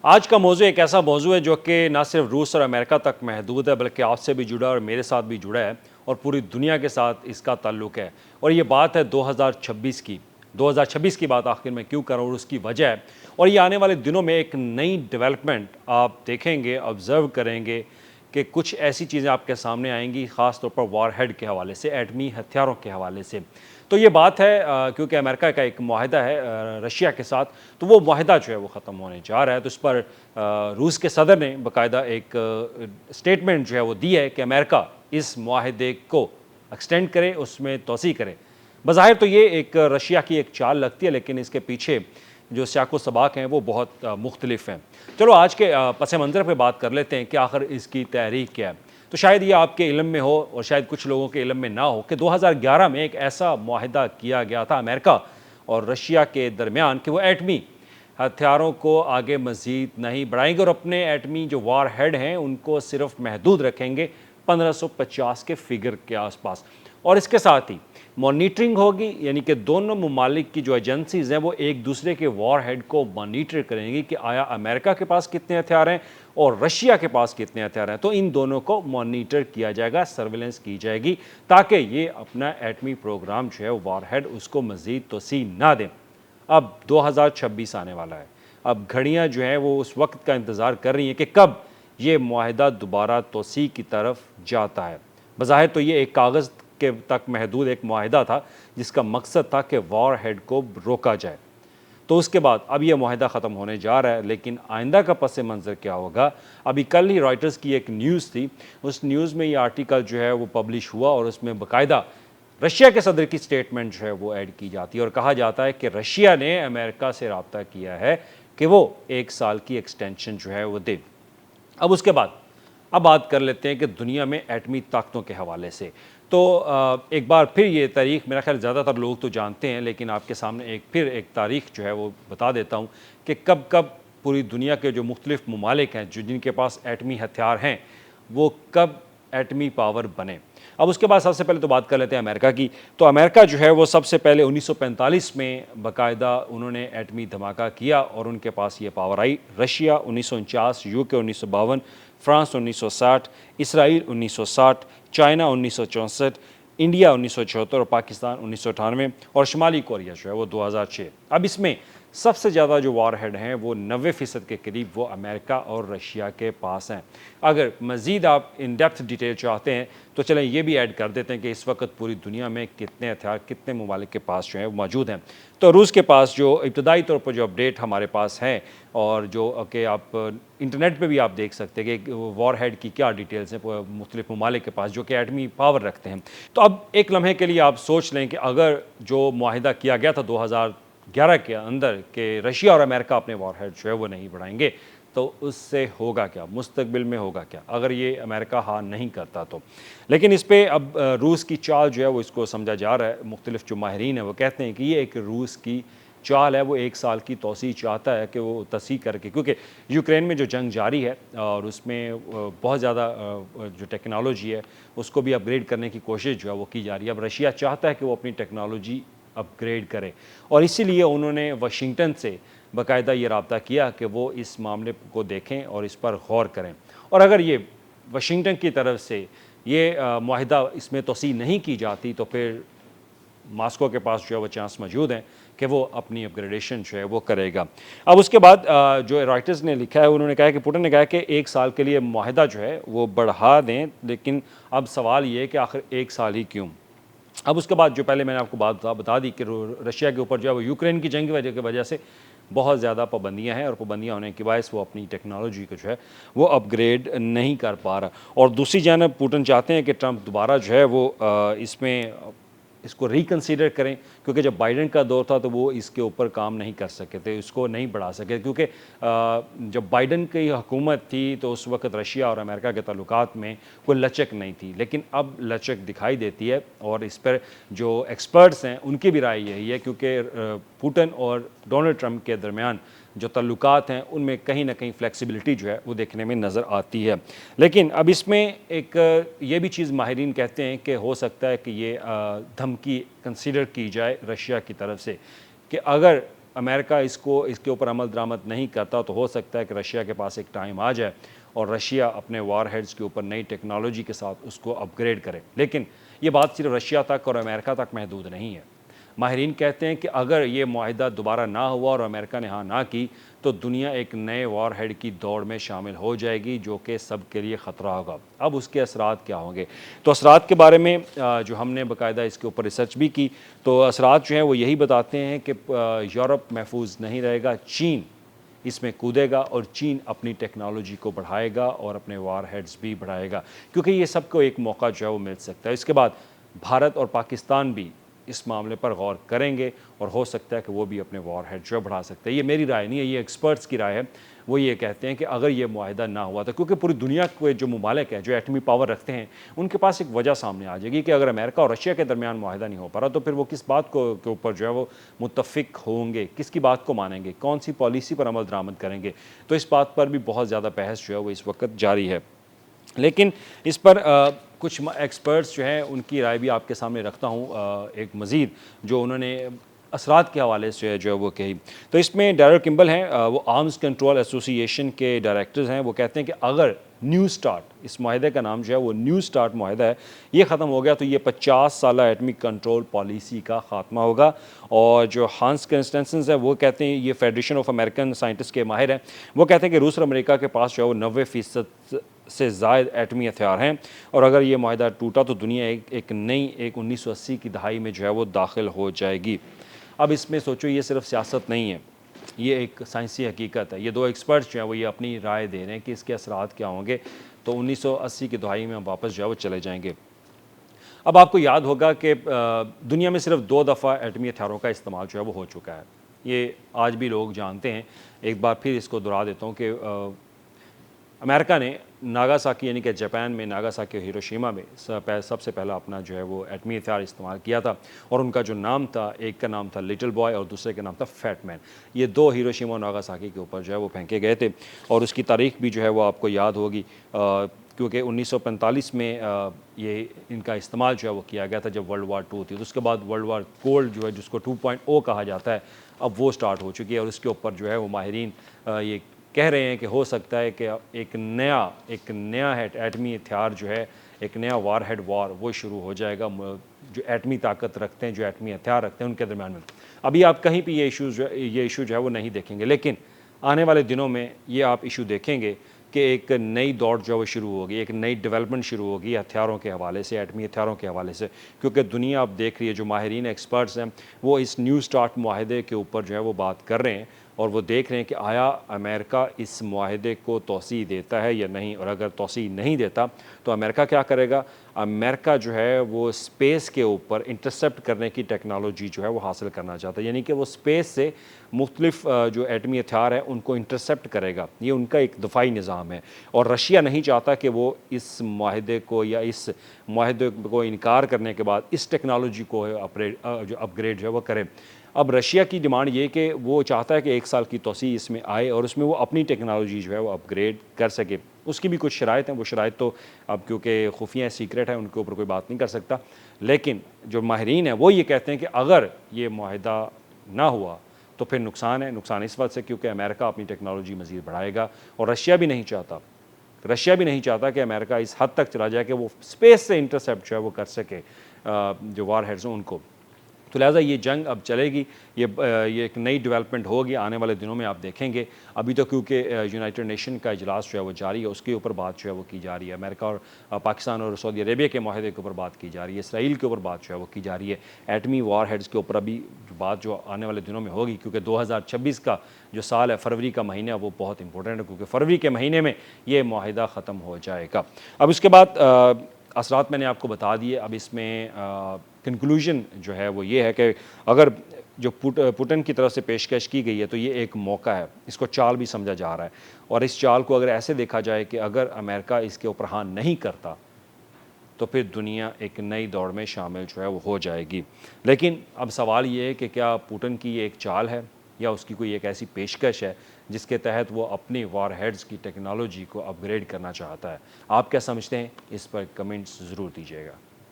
آج کا موضوع ایک ایسا موضوع ہے جو کہ نہ صرف روس اور امریکہ تک محدود ہے بلکہ آپ سے بھی جڑا اور میرے ساتھ بھی جڑا ہے اور پوری دنیا کے ساتھ اس کا تعلق ہے، اور یہ بات ہے 2026 کی۔ 2026 کی بات آخر میں کیوں کر رہا ہوں اور اس کی وجہ ہے، اور یہ آنے والے دنوں میں ایک نئی ڈیولپمنٹ آپ دیکھیں گے، آبزرو کریں گے کہ کچھ ایسی چیزیں آپ کے سامنے آئیں گی، خاص طور پر وار ہیڈ کے حوالے سے، ایٹمی ہتھیاروں کے حوالے سے۔ تو یہ بات ہے کیونکہ امریکہ کا ایک معاہدہ ہے رشیا کے ساتھ، تو وہ معاہدہ جو ہے وہ ختم ہونے جا رہا ہے، تو اس پر روس کے صدر نے باقاعدہ ایک اسٹیٹمنٹ جو ہے وہ دی ہے کہ امریکہ اس معاہدے کو ایکسٹینڈ کرے، اس میں توسیع کرے۔ بظاہر تو یہ ایک رشیا کی ایک چال لگتی ہے، لیکن اس کے پیچھے جو سیاق و سباق ہیں وہ بہت مختلف ہیں۔ چلو آج کے پس منظر پہ بات کر لیتے ہیں کہ آخر اس کی تحریک کیا ہے۔ تو شاید یہ آپ کے علم میں ہو اور شاید کچھ لوگوں کے علم میں نہ ہو کہ 2011 میں ایک ایسا معاہدہ کیا گیا تھا امریکہ اور رشیا کے درمیان کہ وہ ایٹمی ہتھیاروں کو آگے مزید نہیں بڑھائیں گے اور اپنے ایٹمی جو وار ہیڈ ہیں ان کو صرف محدود رکھیں گے 1550 کے فگر کے آس پاس، اور اس کے ساتھ ہی مانیٹرنگ ہوگی، یعنی کہ دونوں ممالک کی جو ایجنسیز ہیں وہ ایک دوسرے کے وار ہیڈ کو مانیٹر کریں گی کہ آیا امریکہ کے پاس کتنے ہتھیار ہیں اور رشیا کے پاس کتنے ہتھیار ہیں، تو ان دونوں کو مانیٹر کیا جائے گا، سرویلنس کی جائے گی تاکہ یہ اپنا ایٹمی پروگرام جو ہے وار ہیڈ اس کو مزید توسیع نہ دیں۔ اب 2026 آنے والا ہے، اب گھڑیاں جو ہیں وہ اس وقت کا انتظار کر رہی ہیں کہ کب یہ معاہدہ دوبارہ توسیع کی طرف جاتا ہے۔ بظاہر تو یہ ایک کاغذ کے تک محدود ایک معاہدہ تھا جس کا مقصد تھا کہ وار ہیڈ کو روکا جائے، تو اس کے بعد اب یہ معاہدہ ختم ہونے جا رہا ہے، لیکن آئندہ کا پس منظر کیا ہوگا؟ ابھی کل ہی رائٹرز کی ایک نیوز تھی، اس نیوز میں یہ آرٹیکل جو ہے وہ پبلش ہوا اور اس میں باقاعدہ رشیا کے صدر کی سٹیٹمنٹ جو ہے وہ ایڈ کی جاتی ہے اور کہا جاتا ہے کہ رشیا نے امریکہ سے رابطہ کیا ہے کہ وہ 1 سال کی ایکسٹینشن جو ہے وہ دے۔ اب اس کے بعد اب بات کر لیتے ہیں کہ دنیا میں ایٹمی طاقتوں کے حوالے سے، تو ایک بار پھر یہ تاریخ میرا خیال زیادہ تر لوگ تو جانتے ہیں، لیکن آپ کے سامنے ایک تاریخ جو ہے وہ بتا دیتا ہوں کہ کب کب پوری دنیا کے جو مختلف ممالک ہیں جن کے پاس ایٹمی ہتھیار ہیں وہ کب ایٹمی پاور بنے۔ اب اس کے بعد سب سے پہلے تو بات کر لیتے ہیں امریکہ کی، تو امریکہ جو ہے وہ سب سے پہلے 1945 میں باقاعدہ انہوں نے ایٹمی دھماکہ کیا اور ان کے پاس یہ power I. Russia 1949، UK 1952، France 1960، Israel 1960، China 1964، India 1974 اور پاکستان 1998، اور شمالی کوریا جو ہے وہ 2006۔ اب اس میں سب سے زیادہ جو وار ہیڈ ہیں وہ 90% کے قریب وہ امریکہ اور رشیا کے پاس ہیں۔ اگر مزید آپ ان ڈیپتھ ڈیٹیل چاہتے ہیں تو چلیں یہ بھی ایڈ کر دیتے ہیں کہ اس وقت پوری دنیا میں کتنے ہتھیار کتنے ممالک کے پاس جو ہیں وہ موجود ہیں۔ تو روس کے پاس جو ابتدائی طور پر جو اپڈیٹ ہمارے پاس ہیں، اور جو کہ آپ انٹرنیٹ پہ بھی آپ دیکھ سکتے ہیں کہ وار ہیڈ کی کیا ڈیٹیلز ہیں مختلف ممالک کے پاس جو کہ ایٹمی پاور رکھتے ہیں۔ تو اب ایک لمحے کے لیے آپ سوچ لیں کہ اگر جو معاہدہ کیا گیا تھا 2011 کے اندر کہ رشیا اور امریکہ اپنے وار ہیڈ جو ہے وہ نہیں بڑھائیں گے، تو اس سے ہوگا کیا، مستقبل میں ہوگا کیا اگر یہ امریکہ ہاں نہیں کرتا تو۔ لیکن اس پہ اب روس کی چال جو ہے وہ اس کو سمجھا جا رہا ہے، مختلف جو ماہرین ہیں وہ کہتے ہیں کہ یہ ایک روس کی چال ہے، وہ 1 سال کی توسیع چاہتا ہے کہ وہ توسیع کر کے، کیونکہ یوکرین میں جو جنگ جاری ہے اور اس میں بہت زیادہ جو ٹیکنالوجی ہے اس کو بھی اپ گریڈ کرنے کی کوشش جو ہے وہ کی جا رہی ہے۔ اب رشیا چاہتا ہے کہ وہ اپنی ٹیکنالوجی اپ گریڈ کرے، اور اسی لیے انہوں نے واشنگٹن سے باقاعدہ یہ رابطہ کیا کہ وہ اس معاملے کو دیکھیں اور اس پر غور کریں، اور اگر یہ واشنگٹن کی طرف سے یہ معاہدہ اس میں توسیع نہیں کی جاتی تو پھر ماسکو کے پاس جو ہے وہ چانس موجود ہیں کہ وہ اپنی اپ گریڈیشن جو ہے وہ کرے گا۔ اب اس کے بعد جو رائٹرز نے لکھا ہے انہوں نے کہا کہ پوٹن نے کہا کہ 1 سال کے لیے معاہدہ جو ہے وہ بڑھا دیں، لیکن اب سوال یہ ہے کہ آخر 1 سال ہی کیوں۔ اب اس کے بعد جو پہلے میں نے آپ کو بات بتا دی کہ رشیا کے اوپر جو ہے وہ یوکرین کی جنگ کی وجہ سے بہت زیادہ پابندیاں ہیں، اور پابندیاں ہونے کی باعث وہ اپنی ٹیکنالوجی کو جو ہے وہ اپ گریڈ نہیں کر پا رہا، اور دوسری جانب پوٹن چاہتے ہیں کہ ٹرمپ دوبارہ جو ہے وہ اس کو ریکنسیڈر کریں، کیونکہ جب بائیڈن کا دور تھا تو وہ اس کے اوپر کام نہیں کر سکے تھے، اس کو نہیں بڑھا سکے، کیونکہ جب بائیڈن کی حکومت تھی تو اس وقت رشیا اور امریکہ کے تعلقات میں کوئی لچک نہیں تھی، لیکن اب لچک دکھائی دیتی ہے، اور اس پر جو ایکسپرٹس ہیں ان کی بھی رائے یہی ہے، کیونکہ پوٹن اور ڈونلڈ ٹرمپ کے درمیان جو تعلقات ہیں ان میں کہیں نہ کہیں فلیکسیبلٹی جو ہے وہ دیکھنے میں نظر آتی ہے۔ لیکن اب اس میں ایک یہ بھی چیز ماہرین کہتے ہیں کہ ہو سکتا ہے کہ یہ دھمکی کنسیڈر کی جائے رشیا کی طرف سے کہ اگر امریکہ اس کے اوپر عمل درآمد نہیں کرتا تو ہو سکتا ہے کہ رشیا کے پاس ایک ٹائم آ جائے اور رشیا اپنے وار ہیڈز کے اوپر نئی ٹیکنالوجی کے ساتھ اس کو اپ گریڈ کرے. لیکن یہ بات صرف رشیا تک اور امریکہ تک محدود نہیں ہے. ماہرین کہتے ہیں کہ اگر یہ معاہدہ دوبارہ نہ ہوا اور امریکہ نے ہاں نہ کی تو دنیا ایک نئے وار ہیڈ کی دوڑ میں شامل ہو جائے گی جو کہ سب کے لیے خطرہ ہوگا. اب اس کے اثرات کیا ہوں گے؟ تو اثرات کے بارے میں جو ہم نے باقاعدہ اس کے اوپر ریسرچ بھی کی تو اثرات جو ہیں وہ یہی بتاتے ہیں کہ یورپ محفوظ نہیں رہے گا، چین اس میں کودے گا اور چین اپنی ٹیکنالوجی کو بڑھائے گا اور اپنے وار ہیڈز بھی بڑھائے گا کیونکہ یہ سب کو ایک موقع جو ہے وہ مل سکتا ہے. اس کے بعد بھارت اور پاکستان بھی اس معاملے پر غور کریں گے اور ہو سکتا ہے کہ وہ بھی اپنے وار ہیڈ جو بڑھا سکتے ہیں. یہ میری رائے نہیں ہے، یہ ایکسپرٹس کی رائے ہے. وہ یہ کہتے ہیں کہ اگر یہ معاہدہ نہ ہوا تو کیونکہ پوری دنیا کے جو ممالک ہیں جو ایٹمی پاور رکھتے ہیں ان کے پاس ایک وجہ سامنے آ جائے گی کہ اگر امریکہ اور رشیا کے درمیان معاہدہ نہیں ہو پا رہا تو پھر وہ کس بات کے اوپر جو ہے وہ متفق ہوں گے، کس کی بات کو مانیں گے، کون سی پالیسی پر عمل درآمد کریں گے. تو اس بات پر بھی بہت زیادہ بحث جو ہے وہ اس وقت جاری ہے. لیکن اس پر کچھ ایکسپرٹس جو ہیں ان کی رائے بھی آپ کے سامنے رکھتا ہوں ایک مزید جو انہوں نے اثرات کے حوالے سے جو ہے وہ کہی. تو اس میں ڈیرل کمبل ہیں، وہ آرمز کنٹرول ایسوسی ایشن کے ڈائریکٹرز ہیں. وہ کہتے ہیں کہ اگر نیو سٹارٹ، اس معاہدے کا نام جو ہے وہ نیو سٹارٹ معاہدہ ہے، یہ ختم ہو گیا تو یہ 50 سالہ ایٹمی کنٹرول پالیسی کا خاتمہ ہوگا. اور جو ہانس کرسٹنسن ہے وہ کہتے ہیں، یہ فیڈریشن آف امریکن سائنٹسٹ کے ماہر ہیں، وہ کہتے ہیں کہ روس اور امریکہ کے پاس جو ہے وہ 90% سے زائد ایٹمی ہتھیار ہیں اور اگر یہ معاہدہ ٹوٹا تو دنیا ایک نئی 1980 کی دہائی میں جو ہے وہ داخل ہو جائے گی. اب اس میں سوچو یہ صرف سیاست نہیں ہے، یہ ایک سائنسی حقیقت ہے. یہ دو ایکسپرٹس جو ہیں وہ یہ اپنی رائے دے رہے ہیں کہ اس کے اثرات کیا ہوں گے. تو 1980 کی دہائی میں ہم واپس جو ہے وہ چلے جائیں گے. اب آپ کو یاد ہوگا کہ دنیا میں صرف 2 دفعہ ایٹمی ہتھیاروں کا استعمال جو ہے وہ ہو چکا ہے. یہ آج بھی لوگ جانتے ہیں. ایک بار پھر اس کو دہرا دیتا ہوں کہ امریکہ نے ناگاساکی یعنی کہ جاپان میں ناگاساکی اور ہیروشیما میں سب سے پہلا اپنا جو ہے وہ ایٹمی ہتھیار استعمال کیا تھا اور ان کا جو نام تھا، ایک کا نام تھا لٹل بوائے اور دوسرے کا نام تھا فیٹ مین. یہ 2 ہیروشیما اور ناگاساکی کے اوپر جو ہے وہ پھینکے گئے تھے اور اس کی تاریخ بھی جو ہے وہ آپ کو یاد ہوگی کیونکہ 1945 میں یہ ان کا استعمال جو ہے وہ کیا گیا تھا جب ورلڈ وار 2 تھی. تو اس کے بعد ورلڈ وار کولڈ جو ہے جس کو 2.0 کہا جاتا ہے اب وہ سٹارٹ ہو چکی ہے اور اس کے اوپر جو ہے وہ ماہرین یہ کہہ رہے ہیں کہ ہو سکتا ہے کہ ایک نیا ایٹمی ہتھیار جو ہے، ایک نیا وار ہیڈ وار وہ شروع ہو جائے گا جو ایٹمی طاقت رکھتے ہیں، جو ایٹمی ہتھیار رکھتے ہیں ان کے درمیان میں. ابھی آپ کہیں بھی یہ ایشو جو ہے وہ نہیں دیکھیں گے لیکن آنے والے دنوں میں یہ آپ ایشو دیکھیں گے کہ ایک نئی دوڑ جو ہے وہ شروع ہوگی، ایک نئی ڈیولپمنٹ شروع ہوگی ہتھیاروں کے حوالے سے، ایٹمی ہتھیاروں کے حوالے سے. کیونکہ دنیا آپ دیکھ رہی ہے، جو ماہرین ایکسپرٹس ہیں وہ اس نیو سٹارٹ معاہدے کے اوپر جو ہے وہ بات کر رہے ہیں اور وہ دیکھ رہے ہیں کہ آیا امریکہ اس معاہدے کو توسیع دیتا ہے یا نہیں، اور اگر توسیع نہیں دیتا تو امریکہ کیا کرے گا. امریکہ جو ہے وہ اسپیس کے اوپر انٹرسیپٹ کرنے کی ٹیکنالوجی جو ہے وہ حاصل کرنا چاہتا ہے، یعنی کہ وہ اسپیس سے مختلف جو ایٹمی ہتھیار ہیں ان کو انٹرسیپٹ کرے گا. یہ ان کا ایک دفاعی نظام ہے اور رشیا نہیں چاہتا کہ وہ اس معاہدے کو یا اس معاہدے کو انکار کرنے کے بعد اس ٹیکنالوجی کو جو اپ گریڈ جو ہے وہ کرے. اب رشیا کی ڈیمانڈ یہ کہ وہ چاہتا ہے کہ 1 سال کی توسیع اس میں آئے اور اس میں وہ اپنی ٹیکنالوجی جو ہے وہ اپ گریڈ کر سکے. اس کی بھی کچھ شرائط ہیں، وہ شرائط تو اب کیونکہ خفیہ سیکرٹ ہے ان کے اوپر کوئی بات نہیں کر سکتا. لیکن جو ماہرین ہیں وہ یہ کہتے ہیں کہ اگر یہ معاہدہ نہ ہوا تو پھر نقصان ہے. نقصان اس وقت سے کیونکہ امریکہ اپنی ٹیکنالوجی مزید بڑھائے گا اور رشیا بھی نہیں چاہتا کہ امریکہ اس حد تک چلا جائے کہ وہ اسپیس سے انٹرسیپٹ جو ہے وہ کر سکے جو وار ہیڈز ہیں ان کو. تو لہٰذا یہ جنگ اب چلے گی، یہ ایک نئی ڈیولپمنٹ ہوگی آنے والے دنوں میں آپ دیکھیں گے. ابھی تو کیونکہ یونائٹڈ نیشن کا اجلاس جو ہے وہ جاری ہے، اس کے اوپر بات جو ہے وہ کی جا رہی ہے. امریکہ اور پاکستان اور سعودی عربیہ کے معاہدے کے اوپر بات کی جا رہی ہے، اسرائیل کے اوپر بات جو ہے وہ کی جا رہی ہے. ایٹمی وار ہیڈز کے اوپر ابھی بات جو آنے والے دنوں میں ہوگی کیونکہ 2026 کا جو سال ہے، فروری کا مہینہ، وہ بہت امپورٹنٹ ہے کیونکہ فروری کے مہینے میں یہ معاہدہ ختم ہو جائے گا. اب اس کے بعد اثرات میں نے آپ کو بتا دیے. اب اس میں کنکلوژن جو ہے وہ یہ ہے کہ اگر جو پوٹن کی طرف سے پیشکش کی گئی ہے تو یہ ایک موقع ہے، اس کو چال بھی سمجھا جا رہا ہے اور اس چال کو اگر ایسے دیکھا جائے کہ اگر امریکہ اس کے اوپر ہاں نہیں کرتا تو پھر دنیا ایک نئی دوڑ میں شامل جو ہے وہ ہو جائے گی. لیکن اب سوال یہ ہے کہ کیا پوٹن کی یہ ایک چال ہے یا اس کی کوئی ایک ایسی پیشکش ہے جس کے تحت وہ اپنی وار ہیڈز کی ٹیکنالوجی کو اپ گریڈ کرنا چاہتا ہے. آپ کیا سمجھتے ہیں؟ اس پر کمنٹس ضرور دیجیے گا.